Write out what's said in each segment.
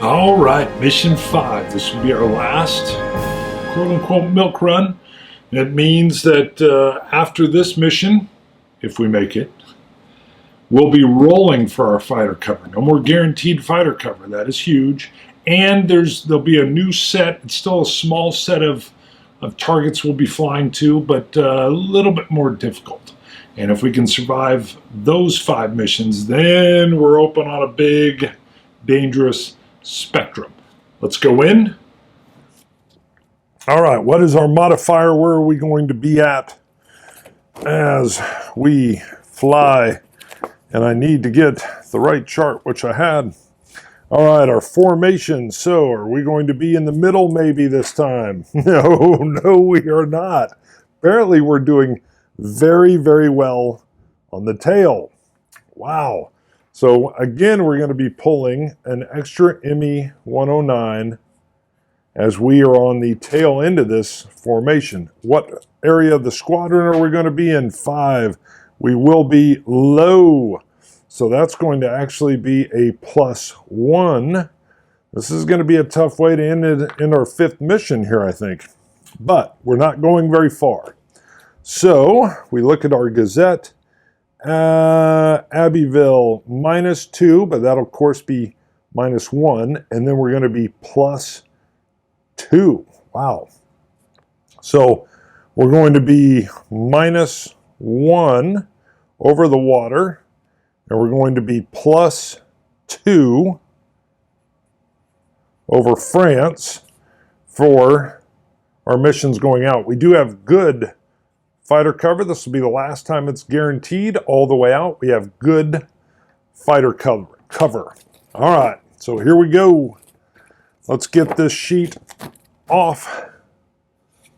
All right, mission 5. This will be our last quote-unquote milk run. It means that after this mission, if we make it, we'll be rolling for our fighter cover. No more guaranteed fighter cover. That is huge. And there'll be a new set. It's still a small set of targets we'll be flying to, but a little bit more difficult. And if we can survive those 5 missions, then we're open on a big, dangerous spectrum. Let's go in. All right, what is our modifier? Where are we going to be at as we fly? And I need to get the right chart, which I had. All right, our formation. So are we going to be in the middle maybe this time? No, we are not. Apparently we're doing very, very well on the tail. Wow. So again, we're going to be pulling an extra ME 109 as we are on the tail end of this formation. What area of the squadron are we going to be in? 5. We will be low. So that's going to actually be a +1. This is going to be a tough way to end it in our 5th mission here, I think. But we're not going very far. So we look at our Gazette. Abbeville -2, but that'll of course be -1, and then we're going to be +2. Wow. So we're going to be -1 over the water, and we're going to be +2 over France for our missions going out. We do have good fighter cover. This will be the last time it's guaranteed all the way out. We have good fighter cover. All right, so here we go. Let's get this sheet off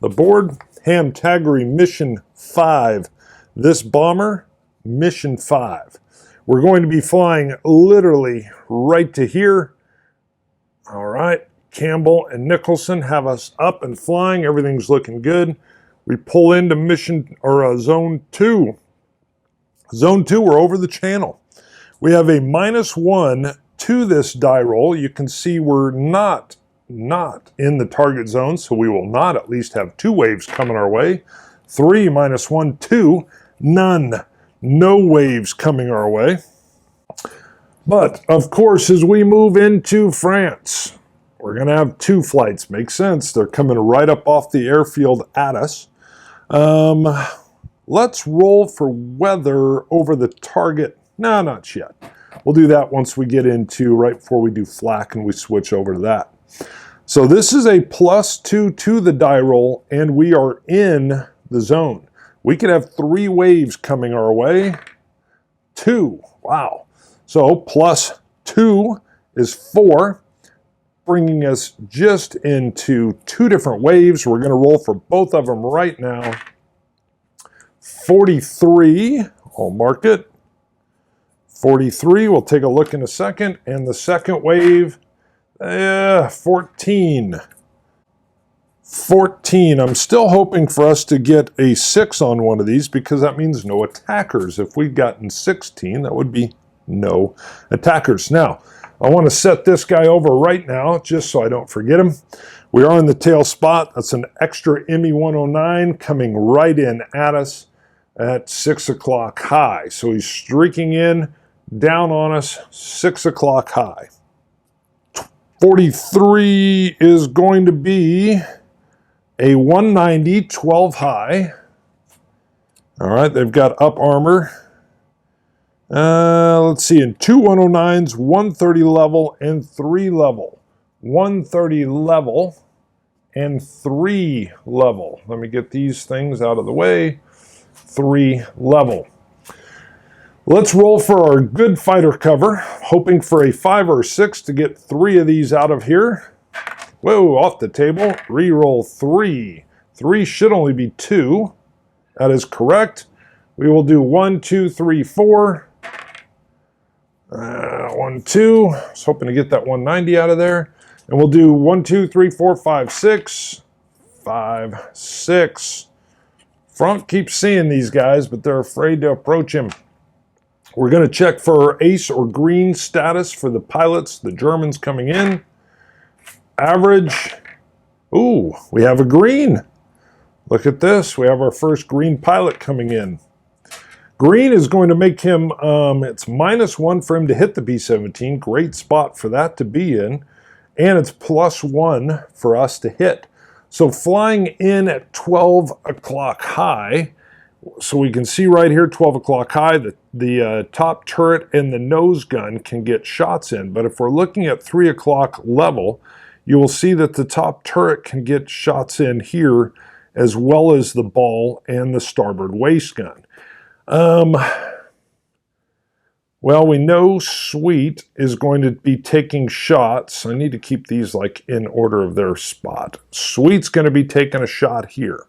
the board. Hamtagery mission 5. This bomber, mission 5. We're going to be flying literally right to here. All right, Campbell and Nicholson have us up and flying. Everything's looking good. We pull into mission or zone 2. Zone 2, we're over the channel. We have a -1 to this die roll. You can see we're not in the target zone, so we will not at least have 2 waves coming our way. 3 -1, 2, none. No waves coming our way. But of course, as we move into France, we're going to have 2 flights. Makes sense. They're coming right up off the airfield at us. Let's roll for weather over the target. No, not yet. We'll do that once we get into right before we do flak and we switch over to that. So this is a +2 to the die roll, and we are in the zone. We could have 3 waves coming our way. 2. Wow. So +2 is 4. Bringing us just into 2 different waves. We're going to roll for both of them right now. 43, I'll mark it. 43, we'll take a look in a second. And the second wave, 14. 14, I'm still hoping for us to get a 6 on one of these because that means no attackers. If we'd gotten 16, that would be no attackers. Now, I want to set this guy over right now, just so I don't forget him. We are in the tail spot. That's an extra ME 109 coming right in at us at 6 o'clock high. So he's streaking in, down on us, 6 o'clock high. 43 is going to be a 190, 12 high. All right, they've got up armor. Let's see, in 2 109s, 130 level and 3 level. 130 level and 3 level. Let me get these things out of the way. 3 level. Let's roll for our good fighter cover, hoping for a 5 or 6 to get 3 of these out of here. Whoa, off the table. Reroll 3. 3 should only be 2. That is correct. We will do 1, 2, 3, 4. 1, 2. I was hoping to get that 190 out of there. And we'll do 1, 2, 3, 4, 5, 6. 5, 6. Front keeps seeing these guys, but they're afraid to approach him. We're going to check for ace or green status for the pilots, the Germans coming in. Average. Ooh, we have a green. Look at this. We have our first green pilot coming in. Green is going to make him, it's -1 for him to hit the B-17. Great spot for that to be in. And it's +1 for us to hit. So flying in at 12 o'clock high, so we can see right here, 12 o'clock high, the top turret and the nose gun can get shots in. But if we're looking at 3 o'clock level, you will see that the top turret can get shots in here, as well as the ball and the starboard waist gun. Well, we know Sweet is going to be taking shots. I need to keep these like in order of their spot. Sweet's going to be taking a shot here.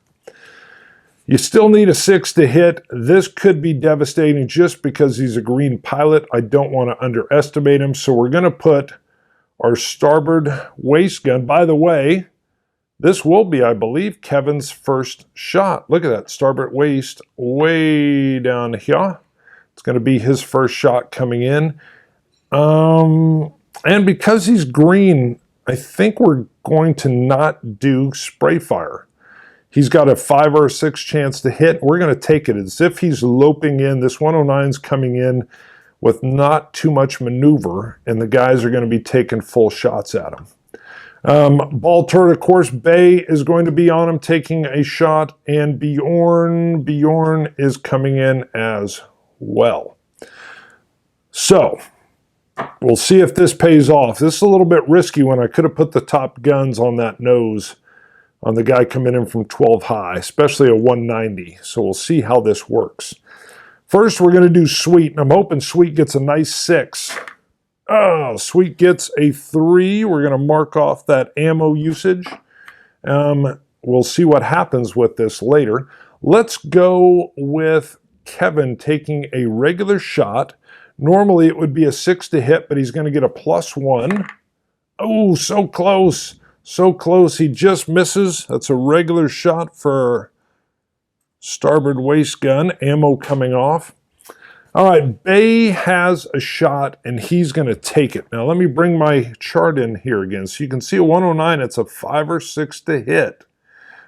You still need a 6 to hit. This could be devastating just because he's a green pilot. I don't want to underestimate him. So we're going to put our starboard waist gun. By the way, this will be, I believe, Kevin's first shot. Look at that, starboard waist way down here. It's going to be his first shot coming in. And because he's green, I think we're going to not do spray fire. He's got a 5 or a 6 chance to hit. We're going to take it as if he's loping in. This 109's coming in with not too much maneuver, and the guys are going to be taking full shots at him. Ball turret, of course, Bay is going to be on him taking a shot, and Bjorn is coming in as well. So we'll see if this pays off. This is a little bit risky when I could have put the top guns on that nose on the guy coming in from 12 high, especially a 190. So we'll see how this works. First, we're going to do Sweet, and I'm hoping Sweet gets a nice 6. Oh, Sweet gets a 3. We're going to mark off that ammo usage. We'll see what happens with this later. Let's go with Kevin taking a regular shot. Normally it would be a 6 to hit, but he's going to get a +1. Oh, so close. So close. He just misses. That's a regular shot for starboard waist gun. Ammo coming off. All right, Bay has a shot, and he's going to take it. Now, let me bring my chart in here again. So you can see a 109, it's a 5 or 6 to hit,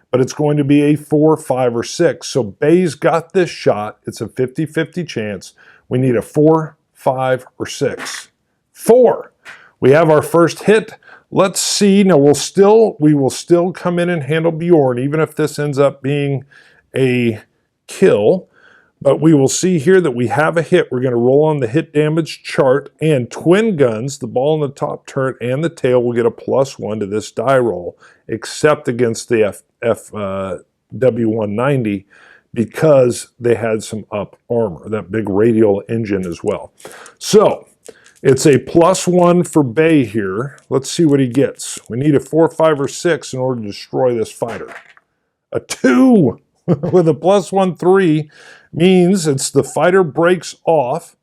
but it's going to be a 4, 5, or 6. So Bay's got this shot. It's a 50-50 chance. We need a 4, 5, or 6. 4. We have our first hit. Let's see. Now, we will still come in and handle Bjorn, even if this ends up being a kill. But we will see here that we have a hit. We're going to roll on the hit damage chart, and twin guns, the ball in the top turret and the tail, will get a +1 to this die roll, except against the W190 because they had some up armor, that big radial engine as well. So it's a +1 for Bay here. Let's see what he gets. We need a 4, 5, or 6 in order to destroy this fighter. A 2 with a +1, 3 means it's the fighter breaks off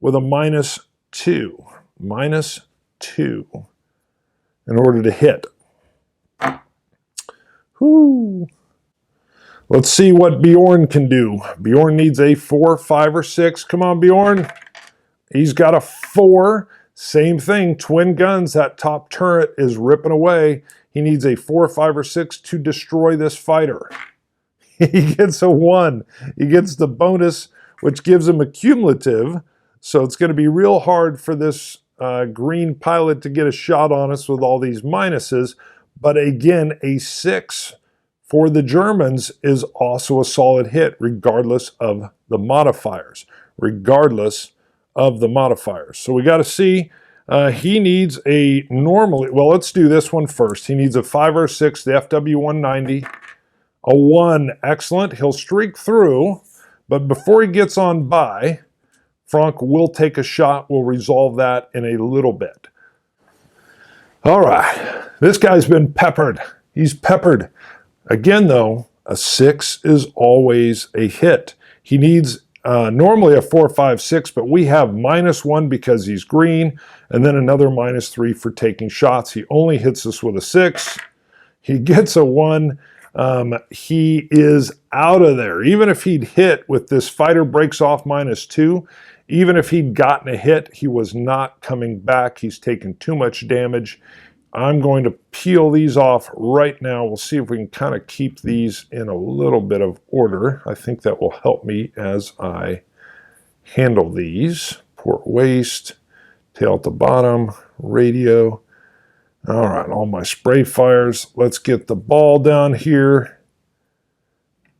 with a -2. -2 in order to hit. Whew. Let's see what Bjorn can do. Bjorn needs a 4, 5, or 6. Come on, Bjorn. He's got a 4. Same thing, twin guns. That top turret is ripping away. He needs a 4, 5, or 6 to destroy this fighter. He gets a 1. He gets the bonus, which gives him a cumulative. So it's going to be real hard for this green pilot to get a shot on us with all these minuses. But again, a 6 for the Germans is also a solid hit, regardless of the modifiers. So we got to see. He needs a normally, well, let's do this one first. He needs a 5 or 6, the FW190. A 1, excellent. He'll streak through, but before he gets on by, Frank will take a shot. We'll resolve that in a little bit. All right, this guy's been peppered. He's peppered. Again, though, a 6 is always a hit. He needs normally a 4, 5, 6, but we have -1 because he's green, and then another -3 for taking shots. He only hits us with a 6. He gets a 1. He is out of there. Even if he'd hit with this fighter breaks off -2, even if he'd gotten a hit, he was not coming back. He's taken too much damage. I'm going to peel these off right now. We'll see if we can kind of keep these in a little bit of order. I think that will help me as I handle these. Port waste, tail at the bottom, radio. All right, all my spray fires. Let's get the ball down here.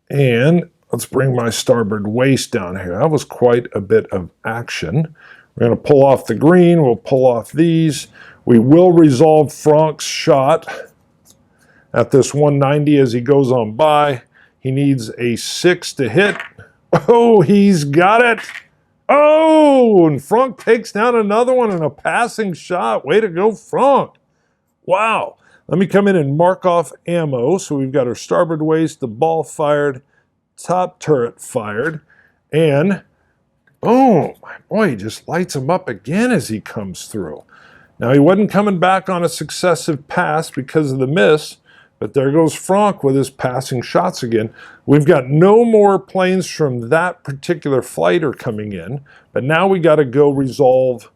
And let's bring my starboard waste down here. That was quite a bit of action. We're going to pull off the green. We'll pull off these. We will resolve Frank's shot at this 190 as he goes on by. He needs a 6 to hit. Oh, he's got it. Oh, and Frank takes down another one in a passing shot. Way to go, Frank. Wow. Let me come in and mark off ammo. So we've got our starboard waist, the ball fired, top turret fired, and boom, boy, he just lights him up again as he comes through. Now, he wasn't coming back on a successive pass because of the miss, but there goes Frank with his passing shots again. We've got no more planes from that particular flighter coming in, but now we got to go resolve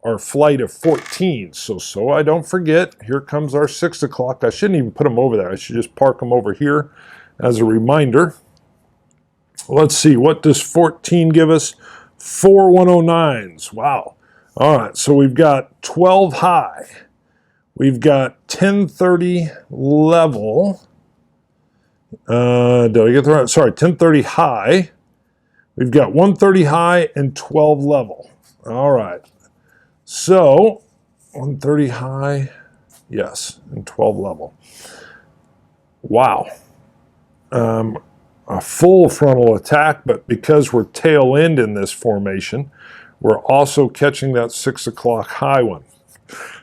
our flight of 14. So I don't forget, here comes our 6 o'clock. I shouldn't even put them over there. I should just park them over here as a reminder. Let's see, what does 14 give us? 4 109s. Wow. All right, so we've got 12 high. We've got 1030 level. Did I get the right? Sorry, 1030 high. We've got 130 high and 12 level. All right. So 130 high, yes, and 12 level. Wow. A full frontal attack, but because we're tail end in this formation, we're also catching that 6 o'clock high one.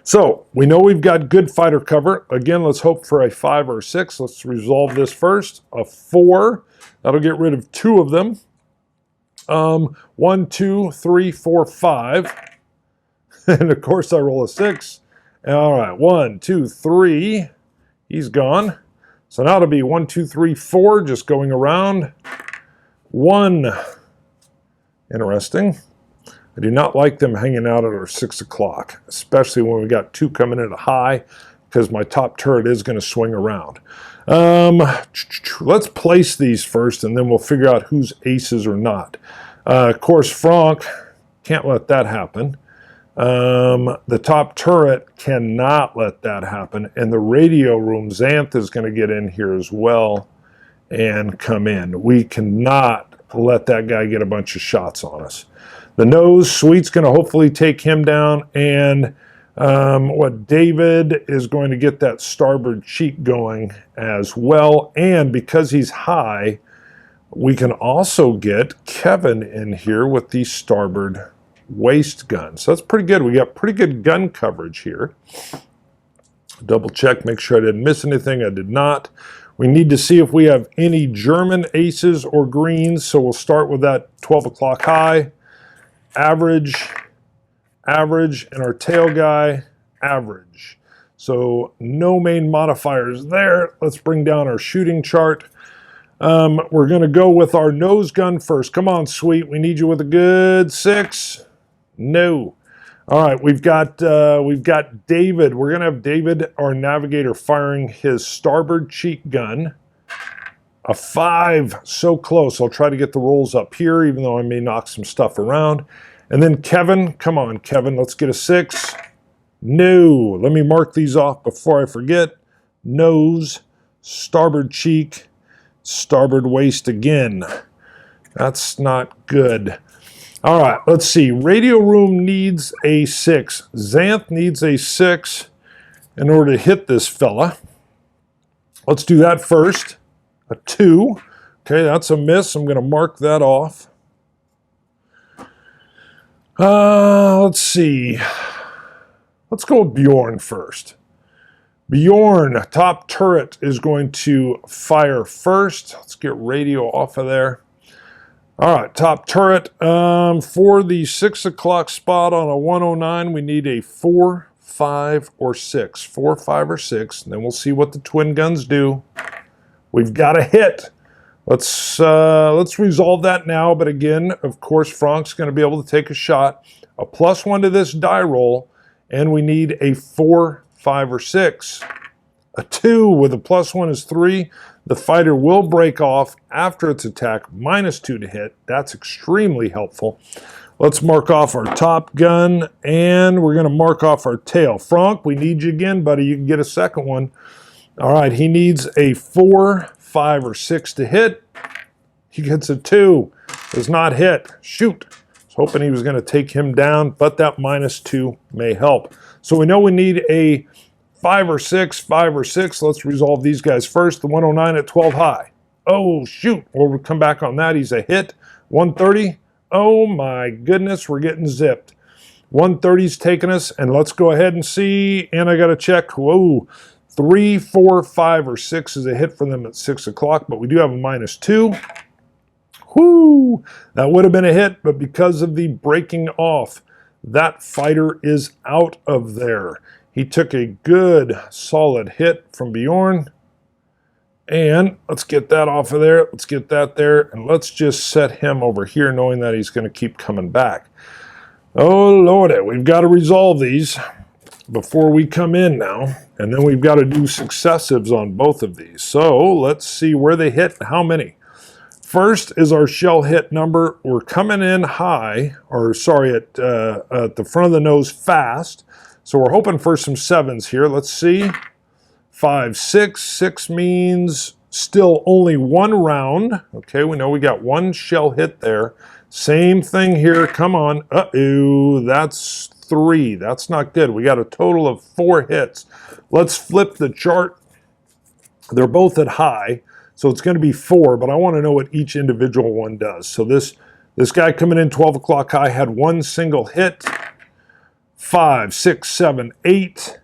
So we know we've got good fighter cover. Again, let's hope for a 5 or 6. Let's resolve this first. A 4, that'll get rid of 2 of them. 1, 2, 3, 4, 5. And of course I roll a 6. All right, 1, 2, 3. He's gone. So now it'll be 1, 2, 3, 4, just going around. 1. Interesting. I do not like them hanging out at our 6 o'clock, especially when we got 2 coming in at a high, because my top turret is going to swing around. Let's place these first, and then we'll figure out who's aces or not. Of course, Frank, can't let that happen. The top turret cannot let that happen. And the radio room, Xanth is going to get in here as well and come in. We cannot let that guy get a bunch of shots on us. The nose, Sweet's going to hopefully take him down. And David is going to get that starboard cheek going as well. And because he's high, we can also get Kevin in here with the starboard waist gun. So that's pretty good. We got pretty good gun coverage here. Double check, make sure I didn't miss anything. I did not. We need to see if we have any German aces or greens. So we'll start with that 12 o'clock high. Average, average, and our tail guy, average. So no main modifiers there. Let's bring down our shooting chart. We're going to go with our nose gun first. Come on, Sweet. We need you with a good 6. No. All right, we've got David. We're going to have David, our navigator, firing his starboard cheek gun. A 5, so close. I'll try to get the rolls up here, even though I may knock some stuff around. And then Kevin, come on, Kevin, let's get a 6. No. Let me mark these off before I forget. Nose, starboard cheek, starboard waist again. That's not good. All right, let's see. Radio room needs a 6. Xanth needs a 6 in order to hit this fella. Let's do that first. A 2. Okay, that's a miss. I'm going to mark that off. Let's see. Let's go with Bjorn first. Bjorn, top turret, is going to fire first. Let's get radio off of there. All right, top turret. For the 6 o'clock spot on a 109, we need a 4, 5, or 6. 4, 5, or 6, and then we'll see what the twin guns do. We've got a hit. Let's resolve that now, but again, of course, Frank's going to be able to take a shot. A +1 to this die roll, and we need a 4, 5, or 6. A 2 with a +1 is 3. The fighter will break off after its attack, -2 to hit. That's extremely helpful. Let's mark off our top gun, and we're going to mark off our tail. Franck, we need you again, buddy. You can get a second one. All right, he needs a 4, 5, or 6 to hit. He gets a 2. Does not hit. Shoot. I was hoping he was going to take him down, but that -2 may help. So we know we need a 5 or 6, 5 or 6. Let's resolve these guys first. The 109 at 12 high. Oh, shoot. We'll come back on that. He's a hit. 130. Oh my goodness, we're getting zipped. 130's taking us, and let's go ahead and see. And I got to check. Whoa, 3, 4, 5, or 6 is a hit for them at 6 o'clock, but we do have a -2. Whoo! That would have been a hit, but because of the breaking off, that fighter is out of there. He took a good, solid hit from Bjorn. And let's get that off of there. Let's get that there. And let's just set him over here, knowing that he's going to keep coming back. Oh, Lordy, we've got to resolve these before we come in now. And then we've got to do successives on both of these. So let's see where they hit and how many. First is our shell hit number. We're coming in high, or sorry, at the front of the nose fast. So we're hoping for some 7s here. Let's see. 5, 6. 6 means still only 1 round. Okay, we know we got 1 shell hit there. Same thing here. Come on. Uh-oh, that's 3. That's not good. We got a total of 4 hits. Let's flip the chart. They're both at high, so it's going to be 4, but I want to know what each individual one does. So this guy coming in 12 o'clock high had 1 single hit. 5, 6, 7, 8.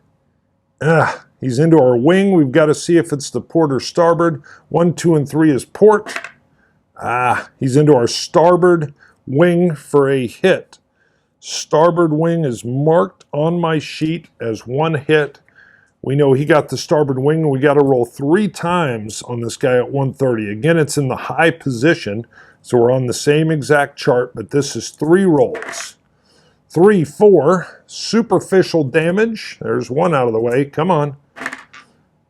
He's into our wing. We've got to see if it's the port or starboard. 1, 2, and 3 is port. He's into our starboard wing for a hit. Starboard wing is marked on my sheet as 1 hit. We know he got the starboard wing, and we got to roll 3 times on this guy at 130. Again, it's in the high position, so we're on the same exact chart, but this is 3 rolls. 3, 4, superficial damage. There's 1 out of the way. Come on.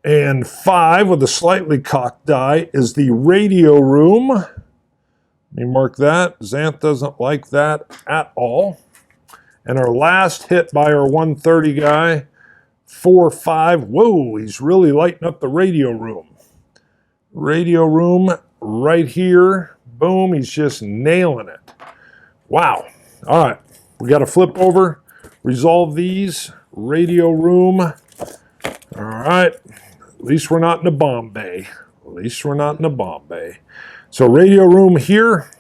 And 5 with a slightly cocked die is the radio room. Let me mark that. Xanth doesn't like that at all. And our last hit by our 130 guy, 4, 5. Whoa, he's really lighting up the radio room. Radio room right here. Boom, he's just nailing it. Wow. All right. We got to flip over, resolve these. Radio room. All right. At least we're not in a bomb bay. At least we're not in a bomb bay. So radio room here.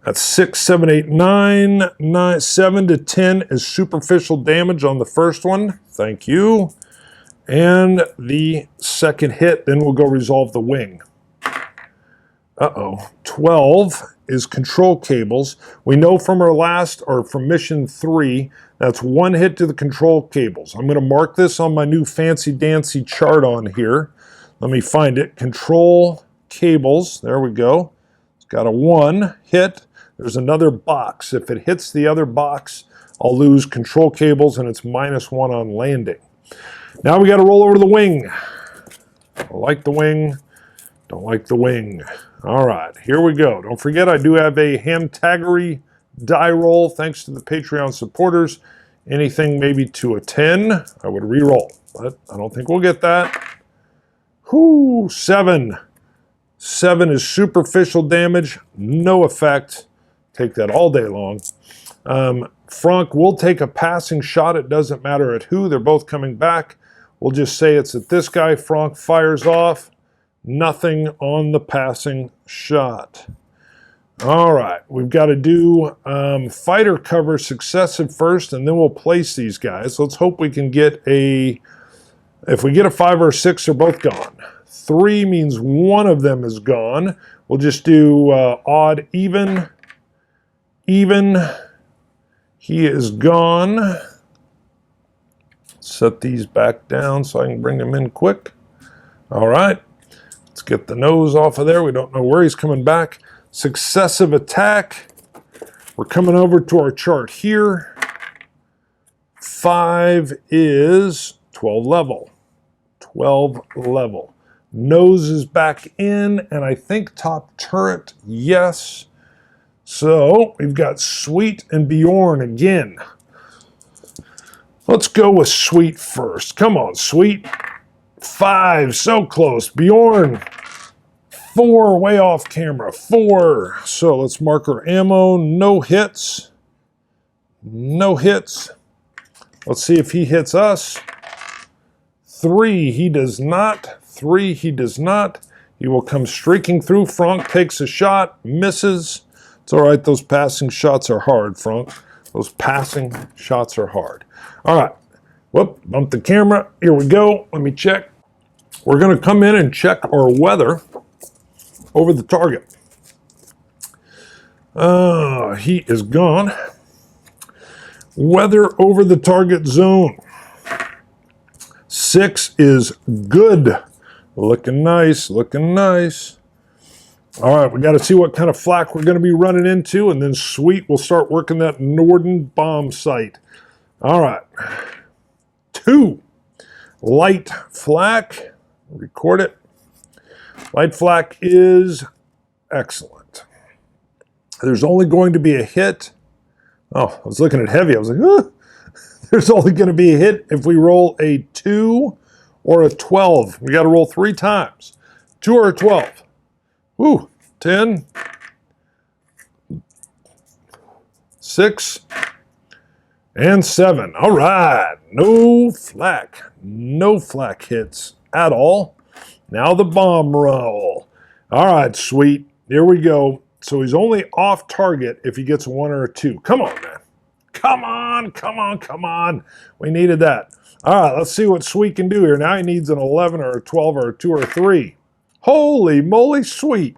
That's 6, 7, 8, 9, 7 to 10 is superficial damage on the first one. Thank you. And the second hit, then we'll go resolve the wing. 12 is control cables. We know from our last, or from mission 3, that's 1 hit to the control cables. I'm going to mark this on my new fancy dancy chart on here. Let me find it. Control cables. There we go. It's got a 1 hit. There's another box. If it hits the other box, I'll lose control cables, and it's -1 on landing. Now we got to roll over to the wing. I like the wing. Don't like the wing. All right, here we go. Don't forget, I do have a Hamtagery die roll, thanks to the Patreon supporters. Anything maybe to a 10, I would re-roll, but I don't think we'll get that. Whoo, 7. 7 is superficial damage, no effect. Take that all day long. Franck will take a passing shot. It doesn't matter at who. They're both coming back. We'll just say it's at this guy. Franck fires off. Nothing on the passing shot. All right, we've got to do fighter cover successive first, and then we'll place these guys. Let's hope we can get a, if we get a 5 or a 6, they're both gone. 3 means 1 of them is gone. We'll just do odd, even. Even. He is gone. Set these back down so I can bring them in quick. All right. Let's get the nose off of there. We don't know where he's coming back. Successive attack. We're coming over to our chart here. 5 is 12 level. 12 level. Nose is back in, and I think top turret, yes. So we've got Sweet and Bjorn again. Let's go with Sweet first. Come on, Sweet. 5, so close. Bjorn, 4, way off camera. 4. So let's mark our ammo. No hits. No hits. Let's see if he hits us. 3, he does not. 3, he does not. He will come streaking through. Frank takes a shot, misses. It's all right, those passing shots are hard, Frank. Those passing shots are hard. All right, whoop, bump the camera. Here we go, let me check. We're gonna come in and check our weather over the target. He is gone. Weather over the target zone. 6 is good. Looking nice, looking nice. All right, we got to see what kind of flak we're going to be running into, and then Sweet will start working that Norden bomb site. All right. 2, light flak. Record it. Light flak is excellent. There's only going to be a hit. Oh, I was looking at heavy. I was like, oh. There's only going to be a hit if we roll a 2 or a 12. We got to roll 3 times. 2 or a 12. Woo, 10, 6, and 7. All right, no flak. No flak hits at all. Now the bomb roll. All right, Sweet. Here we go. So he's only off target if he gets a 1 or a 2. Come on, man. Come on, come on, come on. We needed that. All right, let's see what Sweet can do here. Now he needs an 11 or a 12 or a 2 or a 3. Holy moly, Sweet.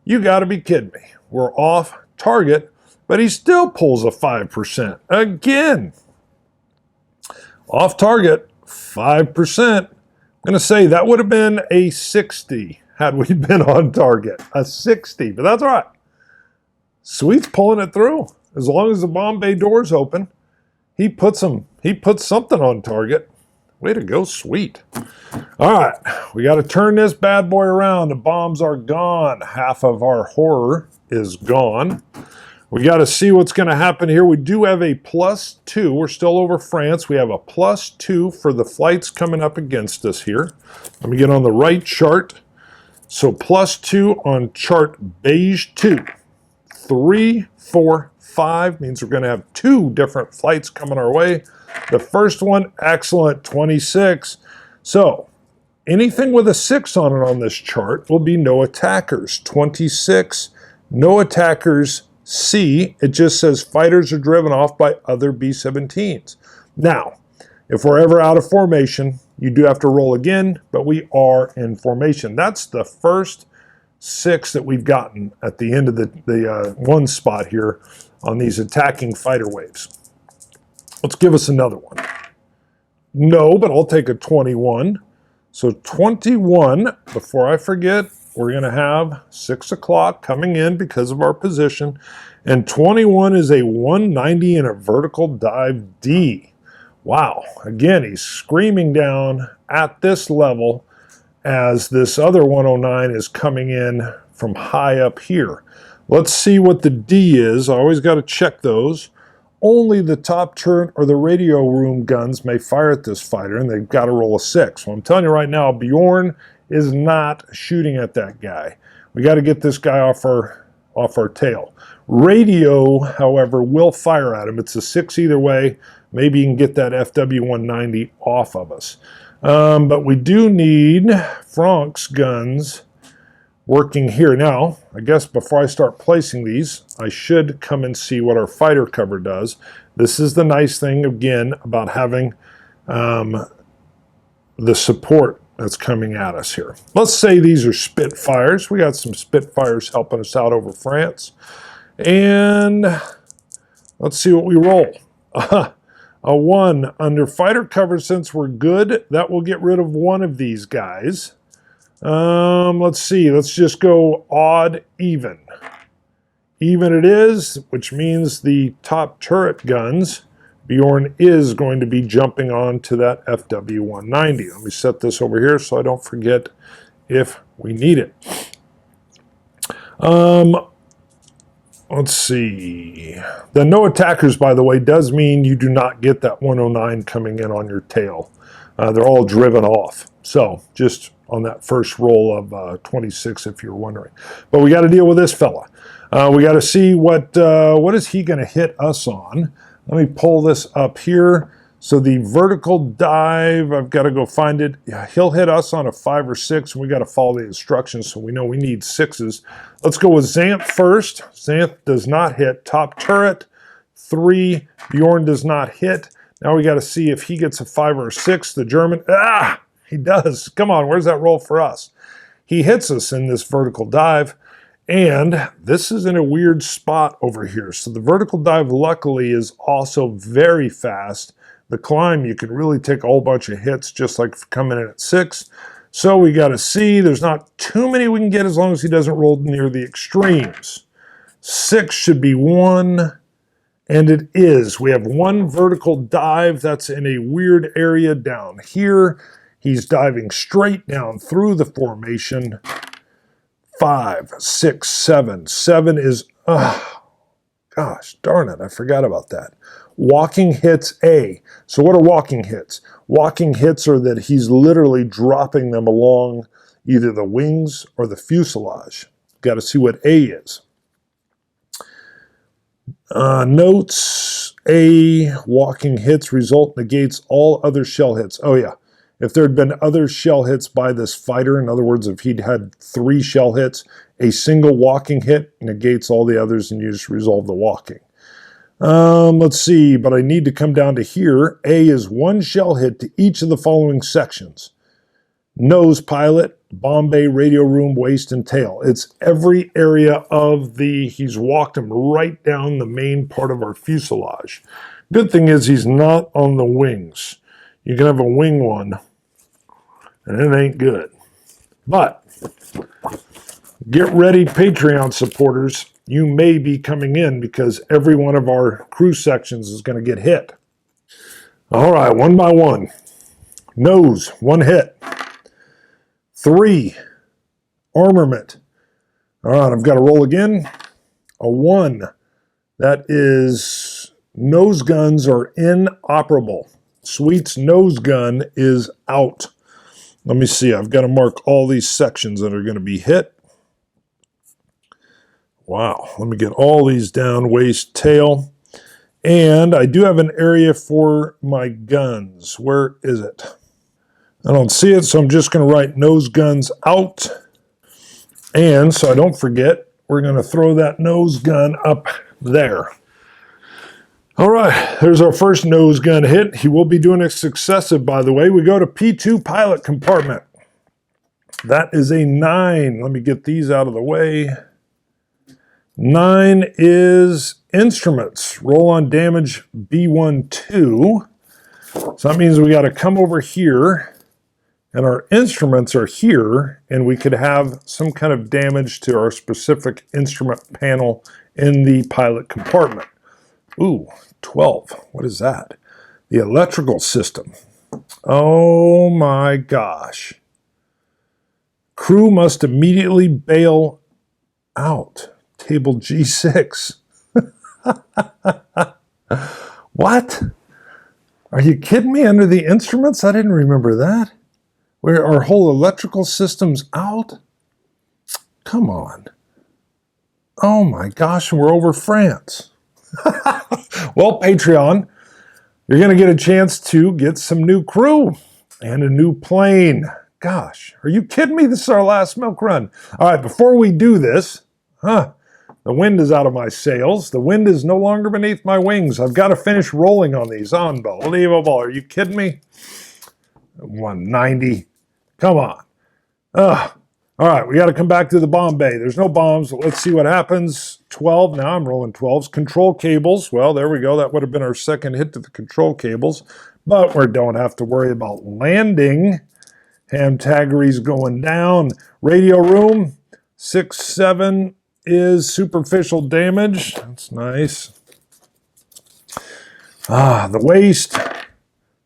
You got to be kidding me. We're off target, but he still pulls a 5%. Again. Off target, 5%. I'm going to say that would have been a 60 had we been on target. A 60, but that's all right. Sweet's pulling it through. As long as the bomb bay door's open, he puts something on target. Way to go, Sweet. All right, we got to turn this bad boy around. The bombs are gone. Half of our horror is gone. We got to see what's going to happen here. We do have a +2. We're still over France. We have a +2 for the flights coming up against us here. Let me get on the right chart. So +2 on chart beige 2. 3, 4, 5 means we're going to have 2 different flights coming our way. The first one, excellent, 26. So anything with a 6 on it on this chart will be no attackers. 26, no attackers, C. It just says fighters are driven off by other B-17s. Now, if we're ever out of formation, you do have to roll again, but we are in formation. That's the first 6 that we've gotten at the end of the one spot here on these attacking fighter waves. Let's give us another one. No, but I'll take a 21. So 21, before I forget, we're going to have 6 o'clock coming in because of our position. And 21 is a 190 and a vertical dive D. Wow. Again, he's screaming down at this level as this other 109 is coming in from high up here. Let's see what the D is. I always got to check those. Only the top turret or the radio room guns may fire at this fighter, and they've got to roll a 6. Well, I'm telling you right now, Bjorn is not shooting at that guy. We got to get this guy off our tail. Radio, however, will fire at him. It's a 6 either way. Maybe you can get that FW-190 off of us. But we do need Frank's guns working here. Now, I guess before I start placing these, I should come and see what our fighter cover does. This is the nice thing, again, about having the support that's coming at us here. Let's say these are Spitfires. We got some Spitfires helping us out over France. And let's see what we roll. A 1 under fighter cover. Since we're good, that will get rid of one of these guys. Let's see. Let's just go odd, even. Even it is, which means the top turret guns Bjorn is going to be jumping on to that FW-190. Let me set this over here so I don't forget if we need it. Let's see. The no attackers, by the way, does mean you do not get that 109 coming in on your tail. They're all driven off. So just on that first roll of 26, if you're wondering. But we got to deal with this fella. We got to see what is he going to hit us on. Let me pull this up here. So the vertical dive, I've got to go find it. He'll hit us on a 5 or 6, and we got to follow the instructions, so we know we need 6s. Let's go with Xanth first. Xanth does not hit. Top turret, 3. Bjorn does not hit. Now we got to see if he gets a 5 or a 6. The German, he does. Come on, where's that roll for us? He hits us in this vertical dive. And this is in a weird spot over here. So the vertical dive, luckily, is also very fast. The climb, you can really take a whole bunch of hits, just like coming in at 6. So we got to see. There's not too many we can get as long as he doesn't roll near the extremes. 6 should be 1, and it is. We have 1 vertical dive. That's in a weird area down here. He's diving straight down through the formation. 5, 6, 7. 7 is, gosh darn it, I forgot about that. Walking hits A. So what are walking hits? Walking hits are that he's literally dropping them along either the wings or the fuselage. Got to see what A is. Notes, A, walking hits, result negates all other shell hits. Oh yeah, if there had been other shell hits by this fighter, in other words, if he'd had 3 shell hits, a single walking hit negates all the others and you just resolve the walking. Let's see, but I need to come down to here. A is 1 shell hit to each of the following sections. Nose, pilot, bomb bay, radio room, waist, and tail. It's every area of he's walked him right down the main part of our fuselage. Good thing is he's not on the wings. You can have a wing one, and it ain't good. But get ready, Patreon supporters. You may be coming in because every one of our crew sections is going to get hit. All right, 1 by 1. Nose, 1 hit. 3, armament. All right, I've got to roll again. A 1. That is, nose guns are inoperable. Sweet's nose gun is out. Let me see, I've got to mark all these sections that are going to be hit. Wow, let me get all these down, waist, tail. And I do have an area for my guns. Where is it? I don't see it, so I'm just going to write nose guns out. And so I don't forget, we're going to throw that nose gun up there. All right, there's our first nose gun hit. He will be doing a successive, by the way. We go to P2 pilot compartment. That is a 9. Let me get these out of the way. 9 is instruments. Roll on damage B12. So that means we got to come over here, and our instruments are here, and we could have some kind of damage to our specific instrument panel in the pilot compartment. Ooh, 12. What is that? The electrical system. Oh my gosh. Crew must immediately bail out. Table G6. What? Are you kidding me? Under the instruments? I didn't remember that. Where our whole electrical system's out? Come on. Oh my gosh, we're over France. Well, Patreon, you're going to get a chance to get some new crew and a new plane. Gosh, are you kidding me? This is our last milk run. All right, before we do this, the wind is out of my sails. The wind is no longer beneath my wings. I've got to finish rolling on these. Unbelievable. Are you kidding me? 190. Come on. All right, we got to come back to the bomb bay. There's no bombs. Let's see what happens. 12. Now I'm rolling 12s. Control cables. Well, there we go. That would have been our second hit to the control cables. But we don't have to worry about landing. Hamtagery's going down. Radio room. 6, 7 is superficial damage. That's nice. The waist,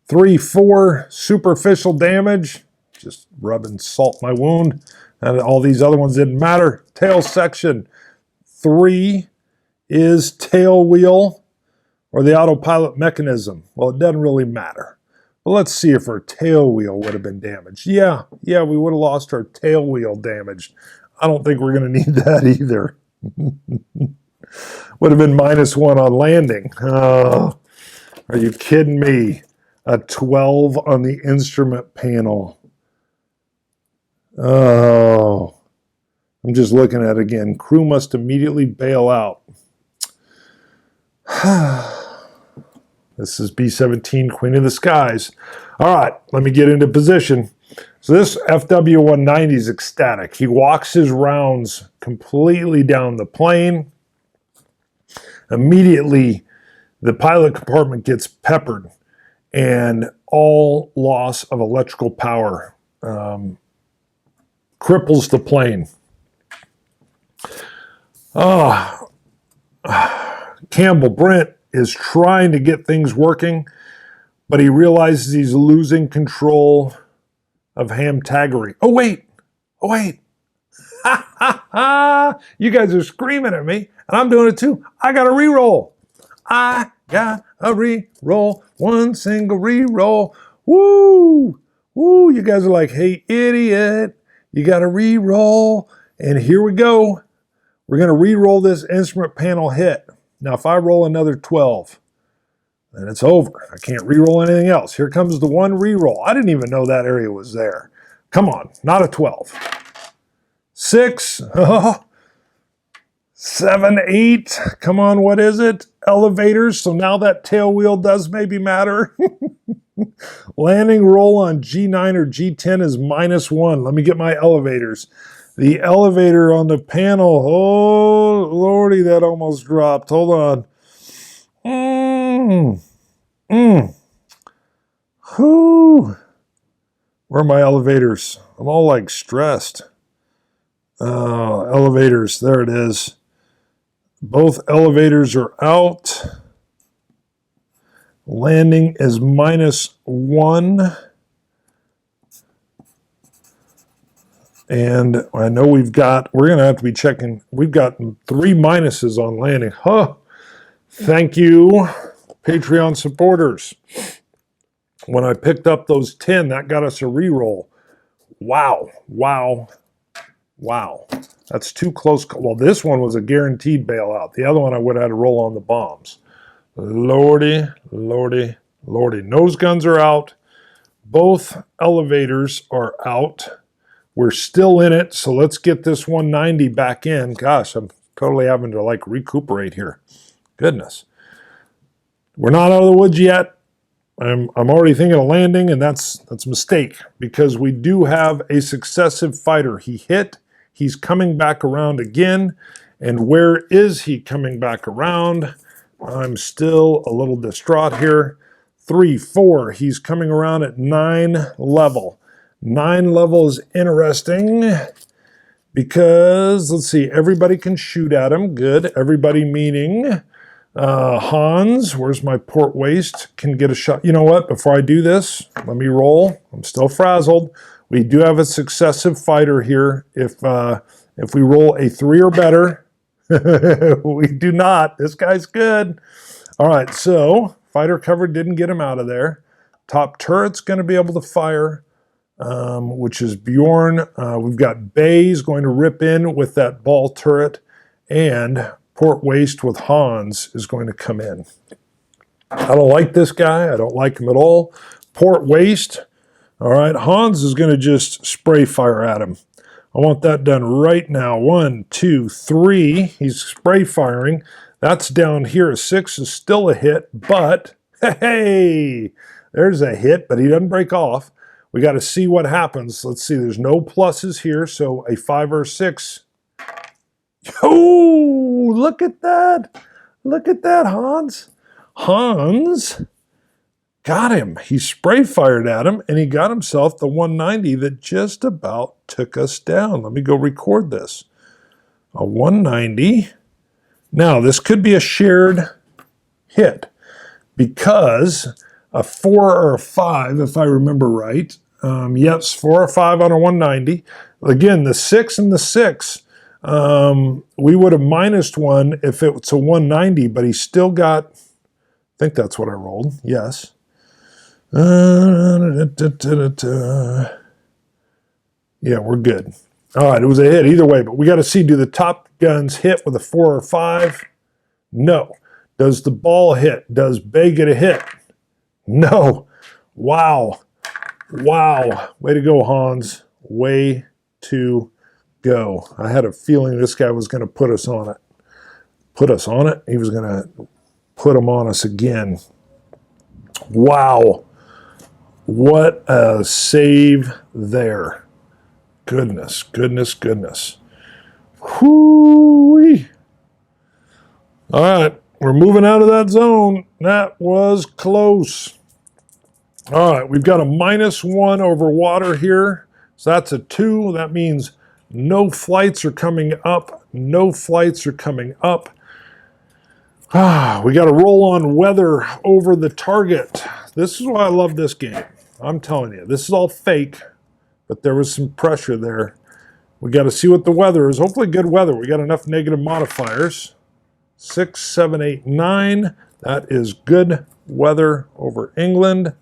3-4 superficial damage. Just rubbing salt in my wound. And all these other ones didn't matter. Tail section, 3 is tail wheel or the autopilot mechanism. Well, it doesn't really matter. But let's see if our tail wheel would have been damaged. Yeah, we would have lost our tail wheel damaged. I don't think we're going to need that either. Would have been -1 on landing. Oh, are you kidding me? A 12 on the instrument panel. Oh, I'm just looking at it again. Crew must immediately bail out. This is B-17, Queen of the Skies. All right, let me get into position. So this FW-190 is ecstatic. He walks his rounds completely down the plane. Immediately, the pilot compartment gets peppered, and all loss of electrical power cripples the plane. Campbell Brent is trying to get things working, but he realizes he's losing control of Hamtagery. Oh, wait. You guys are screaming at me, and I'm doing it too. I got a re-roll. One single re-roll. Woo! You guys are like, hey, idiot. You got a re-roll. And here we go. We're going to re-roll this instrument panel hit. Now, if I roll another 12, then it's over. I can't re-roll anything else. Here comes the one re-roll. I didn't even know that area was there. Come on, not a 12. 6, 7, 8. Come on, what is it? Elevators. So now that tail wheel does maybe matter. Landing roll on G9 or G10 is -1. Let me get my elevators. The elevator on the panel. Oh, Lordy, that almost dropped. Hold on. Whew. Where are my elevators? I'm all like stressed. Elevators. There it is. Both elevators are out. Landing is -1. And I know we're going to have to be checking. We've got 3 minuses on landing. Thank you, Patreon supporters. When I picked up those 10, that got us a re-roll. Wow. That's too close. Well, this one was a guaranteed bailout. The other one I would have had to roll on the bombs. Lordy. Nose guns are out. Both elevators are out. We're still in it, so let's get this 190 back in. Gosh, I'm totally having to like recuperate here. Goodness. We're not out of the woods yet. I'm already thinking of landing, and that's a mistake because we do have a successive fighter. He hit. He's coming back around again. And where is he coming back around? I'm still a little distraught here. 3, 4. He's coming around at 9 level. 9 level is interesting because, let's see, everybody can shoot at him. Good. Everybody meaning Hans, where's my port waist, can get a shot. You know what? Before I do this, let me roll. I'm still frazzled. We do have a successive fighter here. If we roll a 3 or better, we do not. This guy's good. All right, so fighter cover didn't get him out of there. Top turret's going to be able to fire. Which is Bjorn. We've got Bay's going to rip in with that ball turret, and port waist with Hans is going to come in. I don't like this guy. I don't like him at all. Port waist. All right, Hans is going to just spray fire at him. I want that done right now. 1, 2, 3. He's spray firing. That's down here. A 6 is still a hit, but hey, there's a hit, but he doesn't break off. We got to see what happens. Let's see. There's no pluses here, so a 5 or 6. Oh, look at that. Look at that, Hans. Hans got him. He spray fired at him, and he got himself the 190 that just about took us down. Let me go record this. A 190. Now, this could be a shared hit because a 4 or a 5, if I remember right. Yes, 4 or 5 on a 190. Again, the 6 and the 6, we would have minused 1 if it's a 190, but he still got, I think that's what I rolled, yes. Yeah, we're good. All right, it was a hit either way, but we got to see, do the Top Guns hit with a 4 or 5? No. Does the ball hit? Does Bay get a hit? No. Wow. Wow. Way to go, Hans. Way to go. I had a feeling this guy was going to put us on it. Put us on it? He was going to put them on us again. Wow. What a save there. Goodness, goodness, goodness. Whoo-wee. All right, we're moving out of that zone. That was close. All right, we've got a -1 over water here. So that's a 2. That means no flights are coming up. No flights are coming up. We got to roll on weather over the target. This is why I love this game. I'm telling you, this is all fake, but there was some pressure there. We got to see what the weather is. Hopefully good weather. We got enough negative modifiers. 6, 7, 8, 9. That is good weather over England.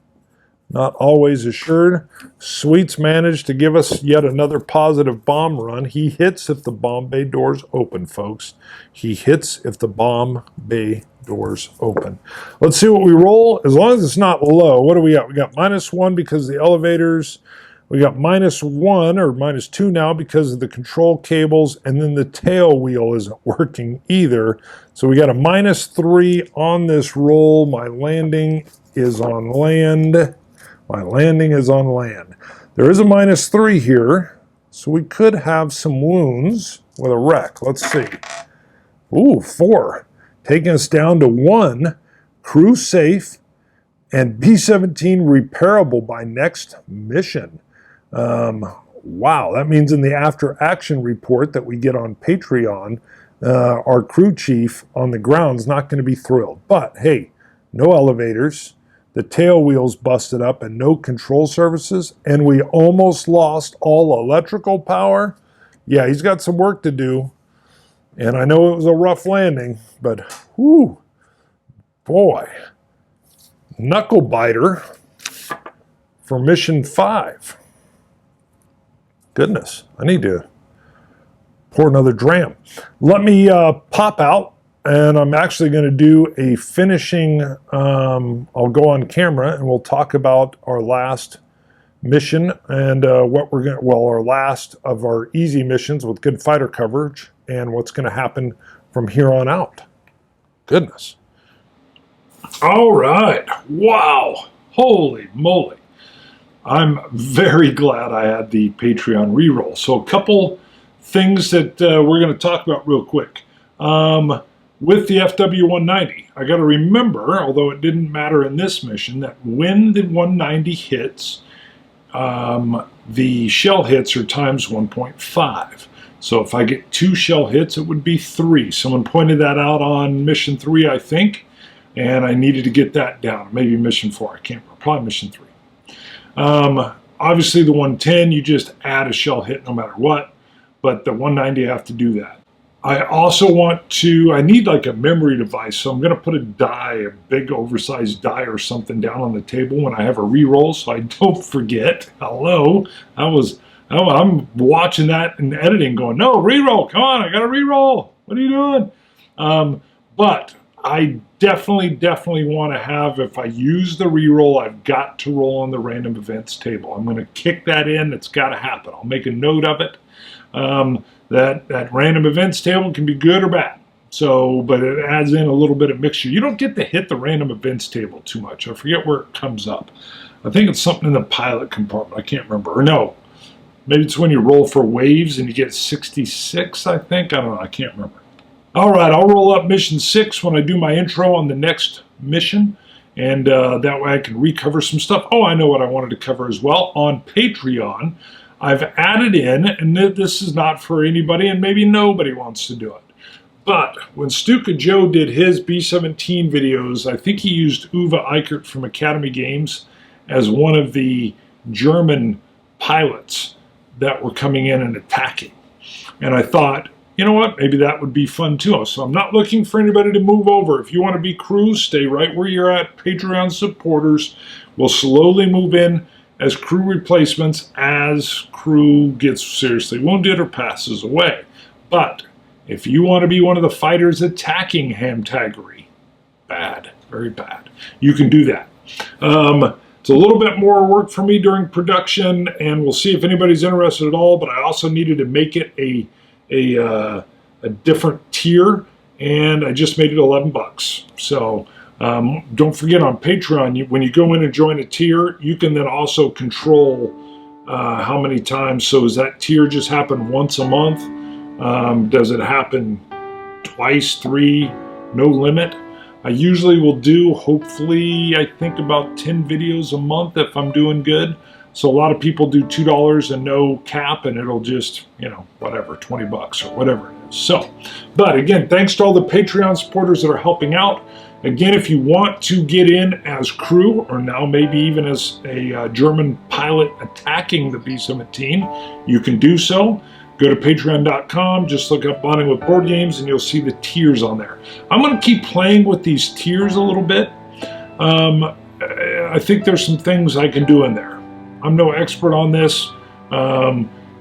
Not always assured. Sweets managed to give us yet another positive bomb run. He hits if the bomb bay doors open, folks. He hits if the bomb bay doors open. Let's see what we roll. As long as it's not low, what do we got? We got -1 because of the elevators. We got -1 or -2 now because of the control cables, and then the tail wheel isn't working either. So we got a -3 on this roll. My landing is on land. My landing is on land. There is a -3 here, so we could have some wounds with a wreck. Let's see. Ooh, 4. Taking us down to 1. Crew safe and B-17 repairable by next mission. Wow, that means in the after action report that we get on Patreon, our crew chief on the ground is not going to be thrilled. But hey, no elevators. The tail wheel's busted up and no control services, and we almost lost all electrical power. Yeah, he's got some work to do, and I know it was a rough landing, but whew, boy, knuckle biter for mission 5. Goodness, I need to pour another dram. Let me pop out. And I'm actually going to do a finishing, I'll go on camera and we'll talk about our last mission and what we're going to, well, our last of our easy missions with good fighter coverage and what's going to happen from here on out. Goodness. All right. Wow. Holy moly. I'm very glad I had the Patreon reroll. So a couple things that we're going to talk about real quick. With the FW-190, I got to remember, although it didn't matter in this mission, that when the 190 hits, the shell hits are times 1.5. So if I get 2 shell hits, it would be 3. Someone pointed that out on mission 3, I think, and I needed to get that down. Maybe mission 4, I can't remember, probably mission 3. Obviously the 110, you just add a shell hit no matter what, but the 190, I have to do that. I also want to, I need like a memory device, so I'm going to put a die, a big oversized die or something down on the table when I have a reroll so I don't forget. Hello, I'm watching that and editing going, no, reroll, come on, I got to reroll. What are you doing? But I definitely want to have, if I use the reroll, I've got to roll on the random events table. I'm going to kick that in. It's got to happen. I'll make a note of it. That random events table can be good or bad. So, but it adds in a little bit of mixture. You don't get to hit the random events table too much. I forget where it comes up. I think it's something in the pilot compartment. I can't remember. Or no, maybe it's when you roll for waves and you get 66, I think. I don't know. I can't remember. All right, I'll roll up mission 6 when I do my intro on the next mission. And that way I can recover some stuff. Oh, I know what I wanted to cover as well. On Patreon, I've added in, and this is not for anybody, and maybe nobody wants to do it, But when Stuka Joe did his B-17 videos, I think he used Uwe Eichert from Academy Games as one of the German pilots that were coming in and attacking. And I thought, you know what, maybe that would be fun too. So I'm not looking for anybody to move over. If you want to be crews, stay right where you're at. Patreon supporters will slowly move in as crew replacements as crew gets seriously wounded or passes away. But if you want to be one of the fighters attacking Hamtagery, bad, very bad, you can do that. It's a little bit more work for me during production, and we'll see if anybody's interested at all, but I also needed to make it a different tier, and I just made it 11 bucks. So don't forget, on Patreon, when you go in and join a tier, you can then also control how many times. So does that tier just happen once a month? Does it happen twice, 3, no limit? I usually will do, hopefully, I think about 10 videos a month if I'm doing good. So a lot of people do $2 and no cap, and it'll just, you know, whatever, 20 bucks or whatever it is. So, but again, thanks to all the Patreon supporters that are helping out. Again, if you want to get in as crew, or now maybe even as a German pilot attacking the B-17, you can do so. Go to patreon.com, just look up Bonding with Board Games, and you'll see the tiers on there. I'm going to keep playing with these tiers a little bit. I think there's some things I can do in there. I'm no expert on this.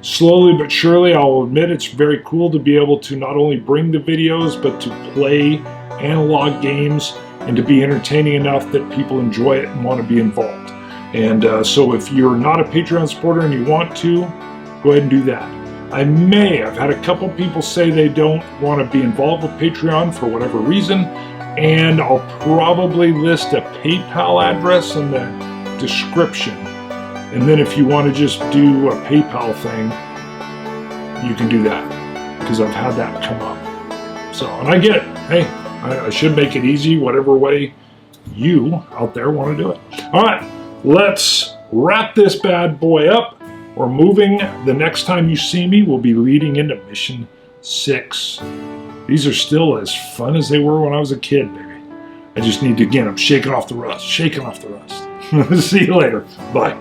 Slowly but surely, I'll admit it's very cool to be able to not only bring the videos, but to play analog games and to be entertaining enough that people enjoy it and want to be involved. And so if you're not a Patreon supporter and you want to, go ahead and do that. I've had a couple people say they don't want to be involved with Patreon for whatever reason, and I'll probably list a PayPal address in the description. And then if you want to just do a PayPal thing, you can do that, because I've had that come up. So, and I get it. Hey, I should make it easy, whatever way you out there want to do it. All right, let's wrap this bad boy up. We're moving. The next time you see me, we'll be leading into Mission 6. These are still as fun as they were when I was a kid, baby. I just need to, again, I'm shaking off the rust. See you later. Bye.